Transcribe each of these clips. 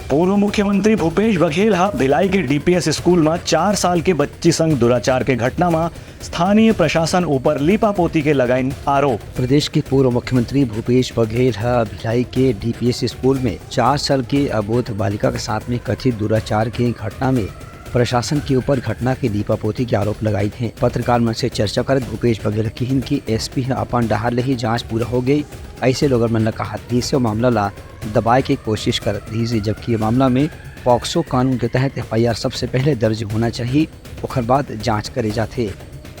पूर्व मुख्यमंत्री भूपेश बघेल भिलाई के डीपीएस स्कूल में 4 साल के बच्ची संग दुराचार के घटना में स्थानीय प्रशासन ऊपर लीपापोती के लगाइन आरोप। प्रदेश के पूर्व मुख्यमंत्री भूपेश बघेल भिलाई के डीपीएस स्कूल में 4 साल के अबोध बालिका के साथ में कथित दुराचार की घटना में प्रशासन के ऊपर घटना के लीपापोती के आरोप लगाए थे। पत्रकार मंच से चर्चा कर भूपेश बघेल कहन की एसपी अपन डहार ले ही जांच पूरा हो गई। ऐसे लोगों ने कहा तीसरे मामला ला दबाए की कोशिश कर रही थी, जबकि ये मामला में पॉक्सो कानून के तहत एफआईआर सबसे पहले दर्ज होना चाहिए, उसके बाद जांच करे जाते।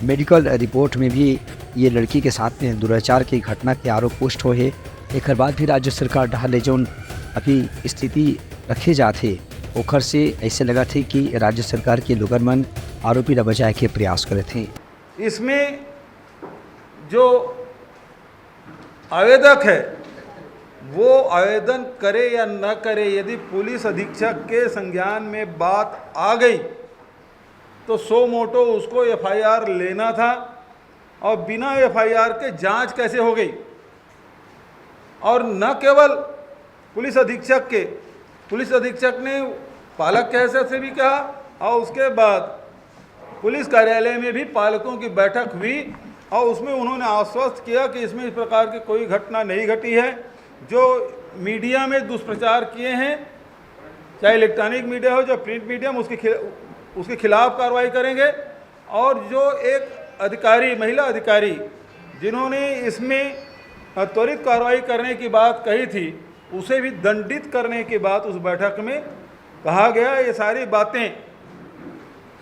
मेडिकल रिपोर्ट में भी ये लड़की के साथ में दुराचार की घटना के आरोप पुष्ट हो है। एक बाद भी राज्य सरकार डहार ले जौन अभी स्थिति रखे जाते ओखर से ऐसे लगा थे कि राज्य सरकार के लोगन मन आरोपी न बचाए के प्रयास करे थे। इसमें जो आवेदक है वो आवेदन करे या न करे, यदि पुलिस अधीक्षक के संज्ञान में बात आ गई तो सो मोटो उसको एफआईआर लेना था, और बिना एफआईआर के जांच कैसे हो गई। और न केवल पुलिस अधीक्षक ने पालक के हैसियत से भी कहा, और उसके बाद पुलिस कार्यालय में भी पालकों की बैठक हुई और उसमें उन्होंने आश्वस्त किया कि इसमें इस प्रकार की कोई घटना नहीं घटी है। जो मीडिया में दुष्प्रचार किए हैं, चाहे इलेक्ट्रॉनिक मीडिया हो, जो प्रिंट मीडिया, उसके खिलाफ कार्रवाई करेंगे। और जो एक अधिकारी, महिला अधिकारी जिन्होंने इसमें त्वरित कार्रवाई करने की बात कही थी, उसे भी दंडित करने की बात उस बैठक में कहा गया। ये सारी बातें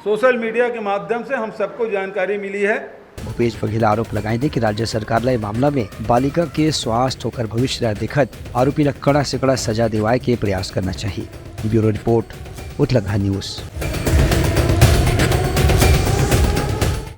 सोशल मीडिया के माध्यम से हम सबको जानकारी मिली है। भूपेश बघेल आरोप लगाए थे कि राज्य सरकार ने मामला में बालिका के स्वास्थ्य होकर भविष्य देखत आरोपी कड़ा से कड़ा सजा दिवाए के प्रयास करना चाहिए। Bureau report, Uttarakhand news.